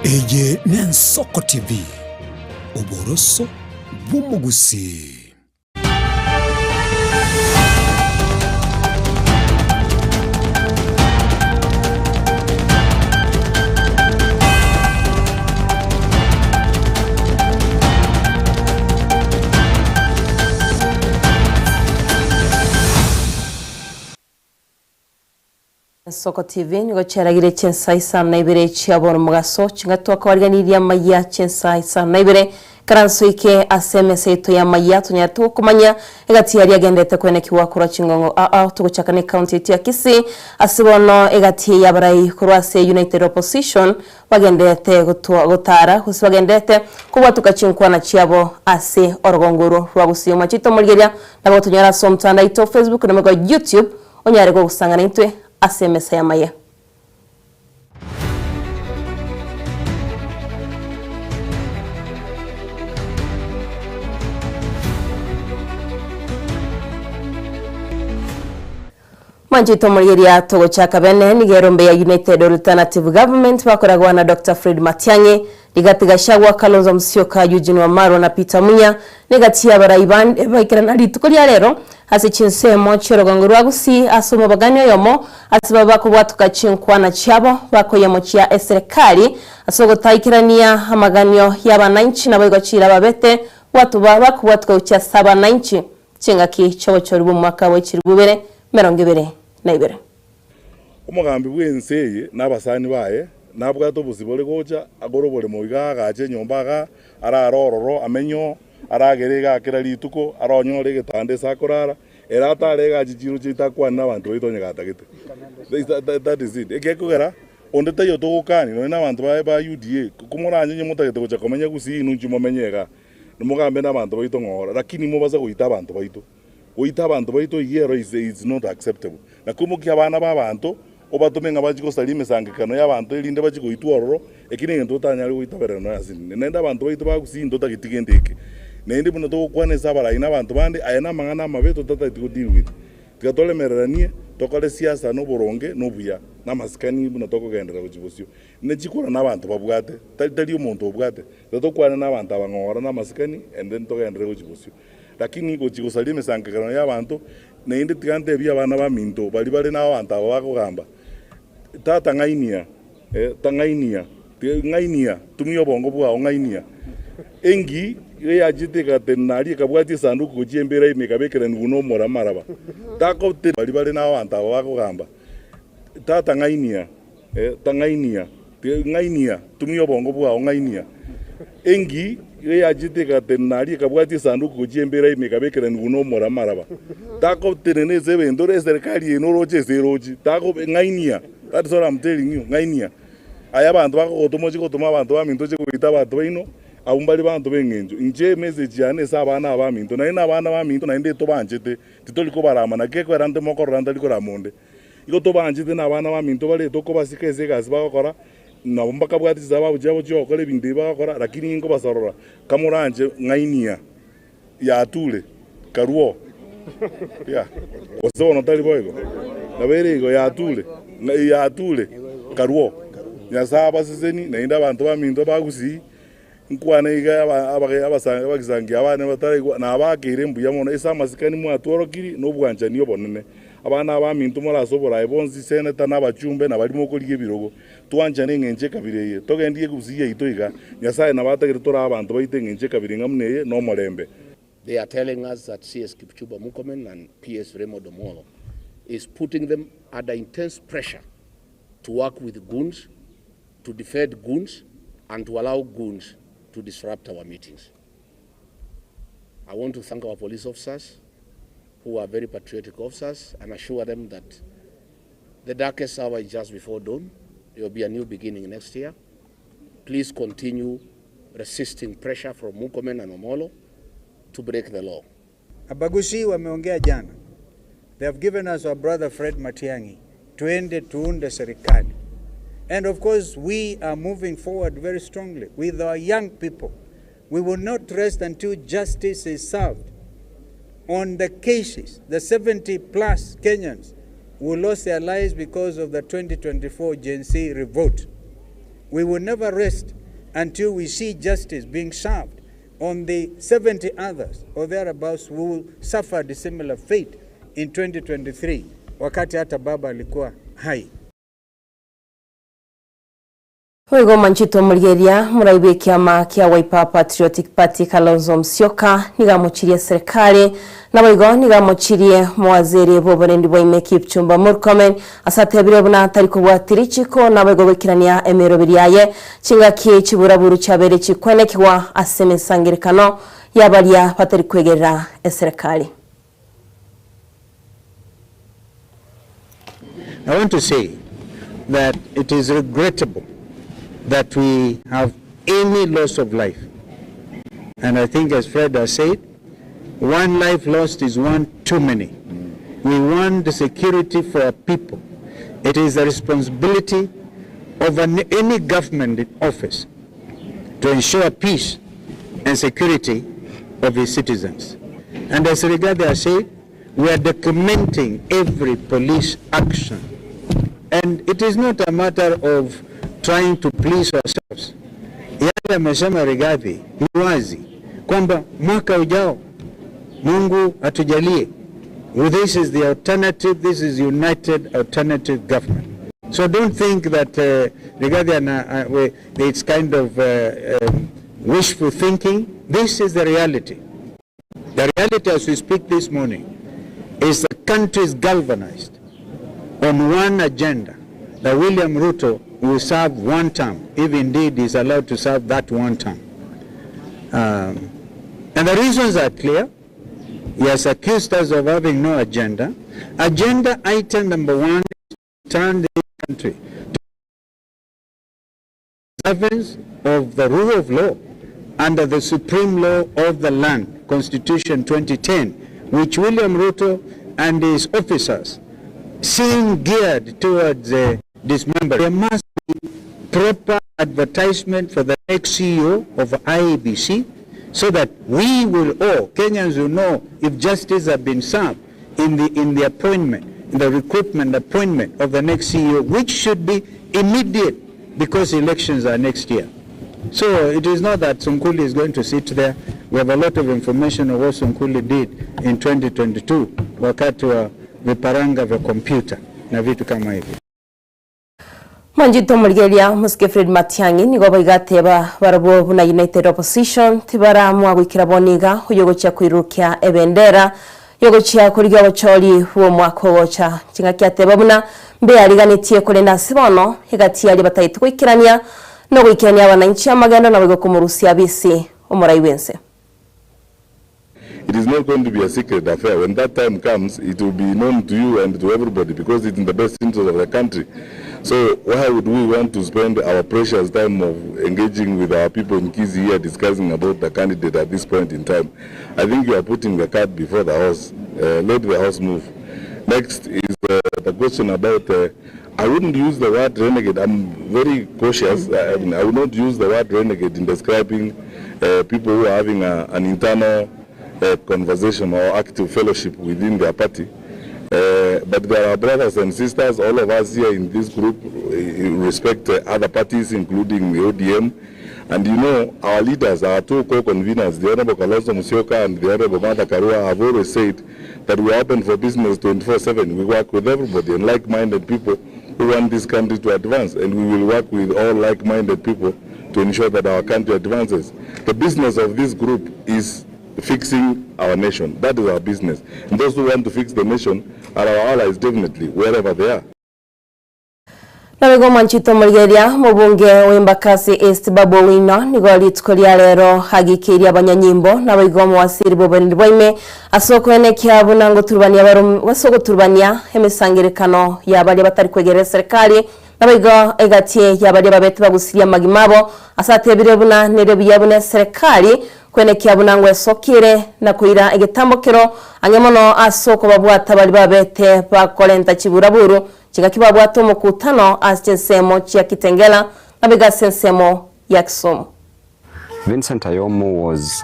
Eye n'Ensoko TV oboroso bw'umugusi. Ensoko TV nigo cyaragire Chinsa Isano Ibere cyabona mugaso chingatwa kawarganiriya Amayia Chinsa Isano Ibere karanso ike SMS to ya Amayia tunyatu kumanya egati yari agendete kwene kiwakura chingongo tuguchakane county ya Kisii asibono egati yabarai kurwase United Opposition bagendete gutara kusibagendete kuba tukachinkwa na chiabo ase orgonguru rwagusiyuma chito mulgeria nabo tunyara somtanda ito Facebook na YouTube onyare go gusangana intwe SMS ya Amayia. Manjito mulgeria togo chakabene nigerombe ya United Alternative Government bakoragwa na Dr. Fred Matiang'i ligatiga shagwa Kalonzo Musyoka Eugene Wamalwa na Peter Munya negati ya barayibande baikirana litukolya rero hasi chinsemo chirogonguru agusi asomo baganyo yomo asibaba kubwatuka chinkwa na chabo bakoyemo chia serikali asogotaikirania amaganyo y'abananchi nabayigacira babete watu baba kubwatuka ucha 7 chingaki cyo cyoribu mwaka wa 2022 umugambi bwenseye n'abasani baye nabwato busibole gocha agorobole moiga gache nyombaga ararororo amenyo aragerega kira lituko aronyore getande sakorara erata rega jijiro jitakwa n'abantu baitonya gatagete that is it ekekugera onde tayo togukani no n'abantu ba UDA kumuranye nyumutagete gocha komenya gusi inunju momenyega numugambe n'abantu baito ngora lakini mubaza guita abantu baito yero is not acceptable na kumukia abana b'abantu obatumenga bajiko salime sangikano y'abantu elinde bajiko itwororo ekine ngento tanyali guitaberano yazini nenda abantu baito bagusindo takitigendeke nende buno to kwaneza bala ina abantu bande ayana mangana mabeto tata tiko deal with tikatole meranie tokole siasa no boronge no buya namasikani buno toko gendera kujibosyo nejikura n'abantu babwate tali umuntu obwate tokwana n'abantu abangora namasikani and then togendera kujibosyo lakini gochiko salime sangikano y'abantu nende tikante bya bana ba minto bali n'abantu abakugamba tata ngainia ngainia tumiyo bongo bwa ngainia engi ya jiteka tenali kabwati sanduku kujiembera imekabekera nguno mora maraba tako te bali n'abantu abakugamba tata ngainia ngainia tumiyo bongo bwa ngainia engi ya jiteka tenali kabwati sanduku kujiembera imekabekera nguno mora maraba tako teneneze bendore serikali enoroje zeroji tako ngainia. That's what I'm telling you. Ngainia. Ayabantu bakotomoji kotoma abantu baminto kuita abantu baino abumbali bantu bengenjo. Inje message yane sabana abaminto na ina abana baminto na inde to banjete titoliko barama na keko rande moko randa liko ramonde. Iko to banjete na abana baminto bale toko basikeze gazi bakora na bombaka bwati zaba bujabo cyo kole bindi bakora lakini ingo basarora kamuranje ngainia ya tule karuo. Ya. Ozo no tali boygo. Na berego ya tule karuo nyasaba siseni nainda abantu baminto bagusi nkwana iga abasanga bagizangi abana batari na abakire mbuya mono esamasikani mu atworokiri no bwanja niyo bonene abana baminto murasobora ibonzi seneta n'abacumbe nabarimo koliye birogo twanjane ngenje kabireye togendiye gusiye itoiga nyasaye nabatagire tora abantu baite ngenje kabire ngamneye no morembe. They are telling us that CS Kipchumba Murkomen and PS Raymond Omolo is putting them under intense pressure to work with goons, to defend goons, and to allow goons to disrupt our meetings. I want to thank our police officers, who are very patriotic officers, and assure them that the darkest hour is just before dawn. There will be a new beginning next year. Please continue resisting pressure from Murkomen and Omolo to break the law. Abagusi wameongea jana. They have given us our brother Fred Matiang'i tuunde serikali. And of course, we are moving forward very strongly with our young people. We will not rest until justice is served on the cases, the 70 plus Kenyans who lost their lives because of the 2024 Gen Z revolt. We will never rest until we see justice being served on the 70 others or thereabouts who will suffer the similar fate in 2023 wakati hata baba alikuwa hai. Wego manchito murigeria muraibe kiama kia Wiper Patriotic Party Kalonzo Musyoka nigamuchirie serikali na wego nigamuchirie mwaziri boborendi boime Kipchumba Murkomen asatebire buna tariko bwatirichiko na wego wekirania emirobiri yaye chingaki chiburaburu chabere chikwenekwa asemesangirikano yabaria patari kwegerera serikali. I want to say that it is regrettable that we have any loss of life. And I think, as Fred has said, one life lost is one too many. We want the security for our people. It is the responsibility of any government in office to ensure peace and security of its citizens. And as regards I said, we are documenting every police action. And it is not a matter of trying to please ourselves. Yale amesema Rigathi ni wazi kwamba mwaka ujao Mungu atujalie. This is the alternative, this is united alternative government. So don't think that Rigathi it's kind of wishful thinking. This is the reality. The reality as we speak this morning is the country is galvanized on one agenda, that William Ruto will serve one term, if indeed he is allowed to serve that one term. And the reasons are clear. He has accused us of having no agenda. Agenda item number one is to turn the country to observance of the rule of law under the supreme law of the land, Constitution 2010, which William Ruto and his officers seem geared towards dismember. There must be proper advertisement for the next CEO of IEBC so that we will all, Kenyans will know if justice has been served in the appointment, in the recruitment appointment of the next CEO, which should be immediate because elections are next year. So it is not that Sunkuli is going to sit there. We have a lot of information of what Sunkuli did in 2022 wakati wa viparanga vya kompyuta na vitu kama hivi. Manjito murigeria muske Fred Matiang'i nigo baigateba barabo buna United Opposition tibara mwagwikira boniga uyogocha kwirukia ebendera yogocha kuriga bachori huo mwako gocha chingakia teba buna mbe ariganitie kurenda sibono higati ali bataitu kwikirania no gwikirania abananchi amagana na bego kumurusia bisi omurai wense. It is not going to be a secret affair. When that time comes, it will be known to you and to everybody because it's in the best interest of the country. So why would we want to spend our precious time of engaging with our people in Kizi here discussing about the candidate at this point in time? I think you are putting the cart before the horse. Let the horse move. Next is the question about, I wouldn't use the word renegade. I'm very cautious. I would not use the word renegade in describing people who are having an internal conversation or active fellowship within their party. But there are brothers and sisters, all of us here in this group respect other parties, including the ODM. And you know, our leaders, our two co-conveners, the Honorable Kalonzo Musyoka and the Honorable Martha Karua, have always said that we are open for business 24/7. We work with everybody and like-minded people who want this country to advance. And we will work with all like-minded people to ensure that our country advances. The business of this group is fixing our nation. That is our business. And those who want to fix the nation are our allies, definitely, wherever they are. Nabego manchito murigeria mubunge w'Embakasi East Babu Wino nigoli tukolia lero hagikiria abanyanyimbo nabego mwasiri bobendi boime asoko enekia bunango turbania barum wasoko turbania emisangirikano yabali batari kwegere serikali nabego egatie yabali babete bagusiria magimabo asatebire buna nerebiya buna serikali kwenekia bunango esokire na kuira egetambokero anyamono asoko babwata bali babete bakolenta chiburaburu chigakiba bwato mukutano asensemo chia Kitengela nabiga sensemo ya Kisumu. Vincent Ayomo was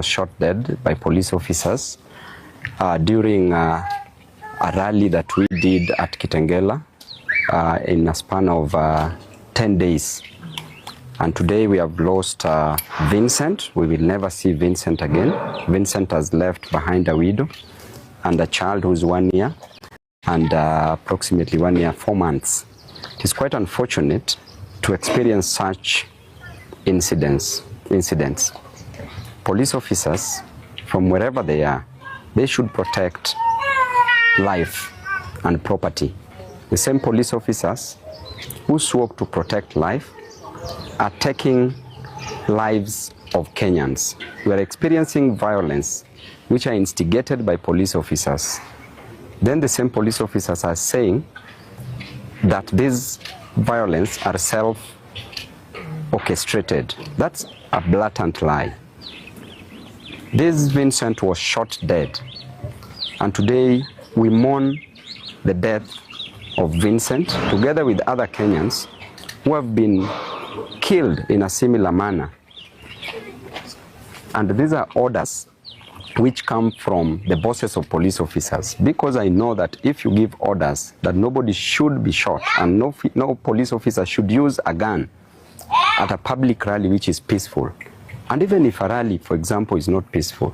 shot dead by police officers during a rally that we did at Kitengela in a span of 10 days. And today we have lost Vincent. We will never see Vincent again. Vincent has left behind a widow and a child who is 1 year and approximately 1 year, 4 months. It is quite unfortunate to experience such incidents. Police officers, from wherever they are, they should protect life and property. The same police officers who swore to protect life are taking lives of Kenyans. We are experiencing violence which are instigated by police officers. Then the same police officers are saying that these violence are self-orchestrated. That's a blatant lie. This Vincent was shot dead, and today we mourn the death of Vincent together with other Kenyans who have been killed in a similar manner. And these are orders which come from the bosses of police officers, because I know that if you give orders that nobody should be shot and no police officer should use a gun at a public rally which is peaceful, and even if a rally, for example, is not peaceful,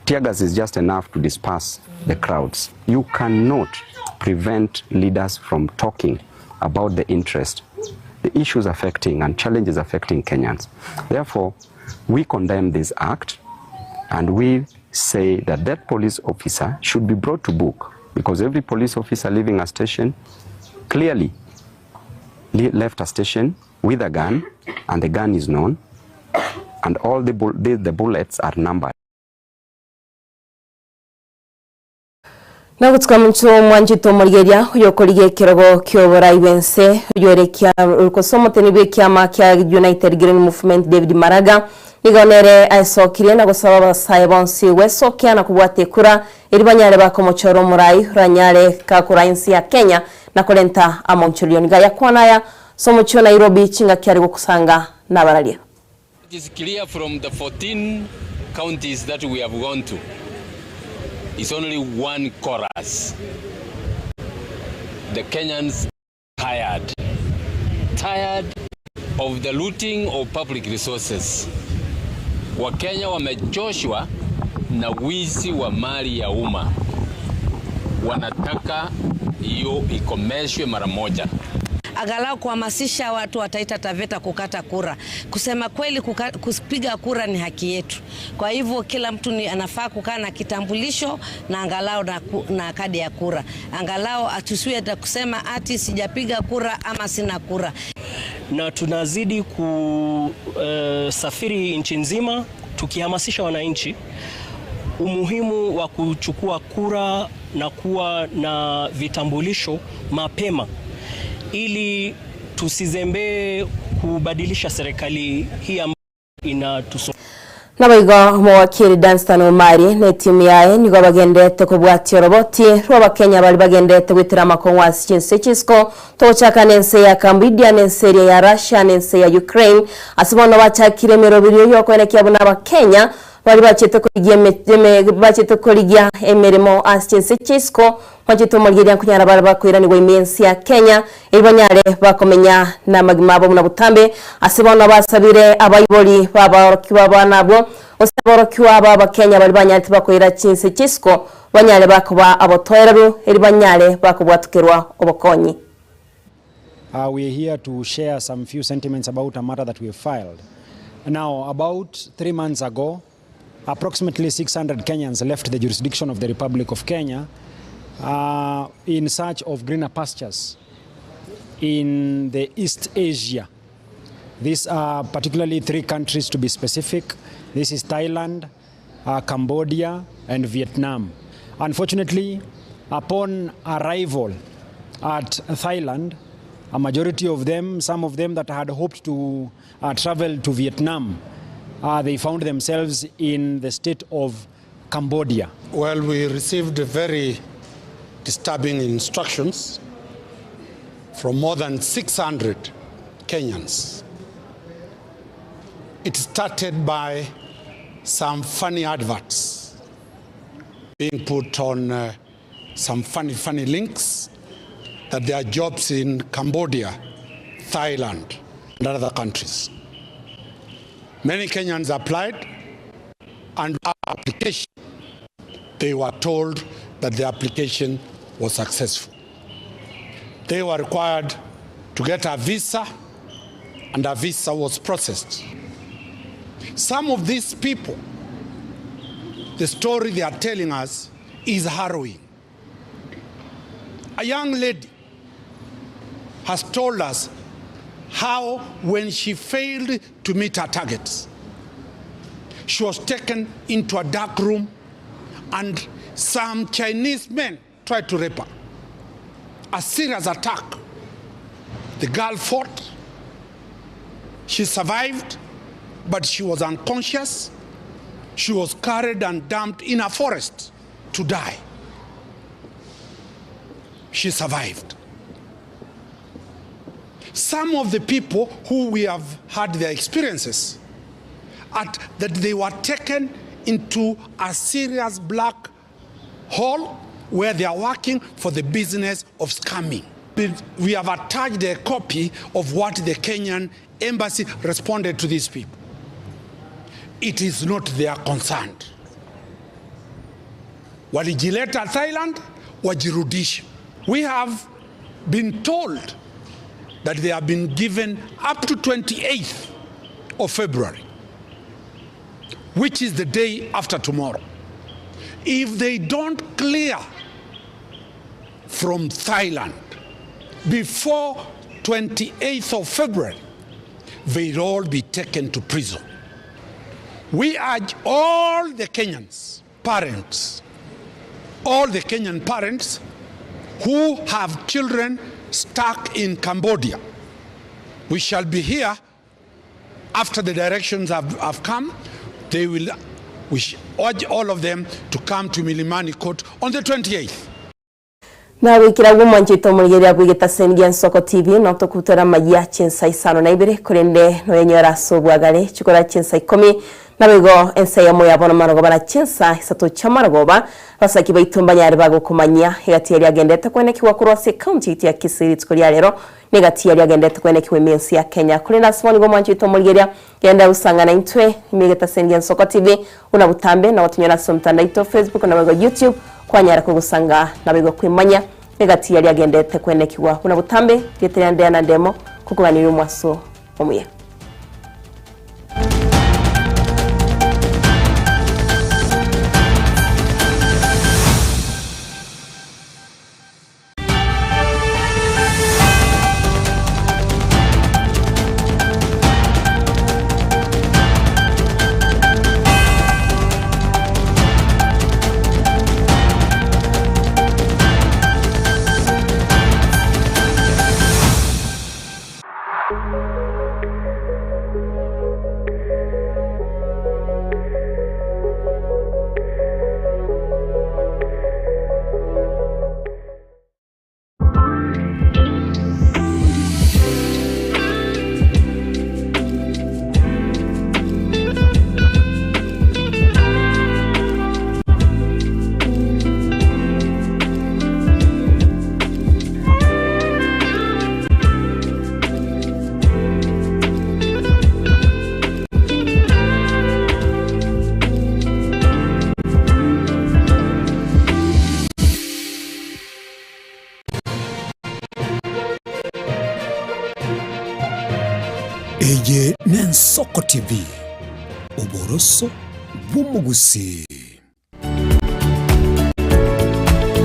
tear gas is just enough to disperse the crowds. You cannot prevent leaders from talking about the interest, the issues affecting and challenges affecting Kenyans. Therefore, we condemn this act, and we say that that police officer should be brought to book, because every police officer leaving a station clearly left a station with a gun, and the gun is known, and all the bullets are numbered. Nagutsika muncho mwanjito murigeria uyokorige kirogo kyobora ibense uyorekia ukosomo tenibwe kyama kya United Green Movement David Maraga nigonere aisokire na gusaba basaye bonsi wesokya na kubwate kura iribanyare bakomochoro murai ranyare kakura insi ya Kenya na kolenta amoncholioni ga yakwanaya somo cyo Nairobi chinga kyari gukusanga nabaralia. It is clear from the 14 counties that we have gone to. It's only one chorus. The Kenyans are tired of the looting of public resources. Wakenya wamechoshwa na wizi wa mali ya umma. Wanataka hiyo ikomeshwe mara moja. Angalau kuhamasisha watu wa Taita Taveta kukata kura. Kusema kweli kupiga kura ni haki yetu. Kwa hivyo kila mtu anafaa kukaa na kitambulisho na angalau na kadi ya kura. Angalau atusiwe kusema ati sijapiga kura ama sina kura. Na tunazidi kusafiri nchi nzima tukihamasisha wananchi umuhimu wa kuchukua kura na kuwa na vitambulisho mapema, ili tusizembee kubadilisha serikali hii ambayo inatusonga. Nabaigo mwakiri Danstan Omari na timu yae nigo bagendete kubwati roboti rwa Kenya bali bagendete gwitira makonwa Chinsa Isano tochaka nense ya Cambodia nense ya Russia nense ya Ukraine asibona bachakire mirobiri yo kwenekya buna Kenya bali bachete kurigia emeremo Chinsa Isano wajito mulgiria kunyara bali bakwira ni imensi ya Kenya ibanyare bakomenya na magimabo muna butambe asibona basabire abayiboli babarokiwa banabo osaborokiwa baba Kenya bali banyati bakwira Chinsa Isano banyare bakuba abotoeraru ibanyare bakubwatukerwa obokonyi. We are here to share some few sentiments about a matter that we have filed. Now, about 3 months ago, approximately 600 Kenyans left the jurisdiction of the Republic of Kenya in search of greener pastures in the East Asia. These are particularly 3 countries to be specific. This is Thailand, Cambodia, and Vietnam. Unfortunately, upon arrival at Thailand, a majority of them, some of them that had hoped to travel to Vietnam, they found themselves in the state of Cambodia. Well, we received very disturbing instructions from more than 600 Kenyans. It started by some funny adverts being put on some funny links that there are jobs in Cambodia Thailand, and other countries. Many Kenyans applied, and our application, they were told that the application was successful. They were required to get a visa, and a visa was processed. Some of these people, the story they are telling us is harrowing. A young lady has told us how when she failed to meet her targets, she was taken into a dark room and some Chinese men tried to rape her. A serious attack. The girl fought. She survived, but she was unconscious. She was carried and dumped in a forest to die. She survived. Some of the people who we have had their experiences at that they were taken into a serious black hole where they are working for the business of scamming. We have attached a copy of what the Kenyan embassy responded to these people. It is not their concern. Walijileta Thailand, wajirudisha. We have been told that they have been given up to 28th of February, which is the day after tomorrow. If they don't clear from Thailand before 28th of February, they'll all be taken to prison. We urge all the Kenyans, parents, all the Kenyan parents who have children stuck in Cambodia. We shall be here after the directions have come. We urge all of them to come to Milimani Court on the 28th. Na wikira gumanjito muligeria kwigita sengia Soko TV no tokutora Amayia Chinsa Isano na Ibere kurende no yenyora sobwagale chikora Chinsa 10 na bigo ensaya moya bona marogoba na Chinsa isato chamarogoba basaki baitumbanya ari bago kumanya hegati yari agendete kwenekiwa kurose county ya Kisiri tukuri rero negati yari agendete kwenekiwe mensi ya Kenya kurenda smoni gumanjito muligeria genda usangana intwe imigita sengia Soko TV una butambe na watunyora somtanda ito Facebook na bigo YouTube kwanyara kugusanga nabigo kwimanya negati yali agendete kwenekiwa una butambe yeterande na demo kukubanira umwaso omuye. Eye Soko TV, uboroso bw'umugusi.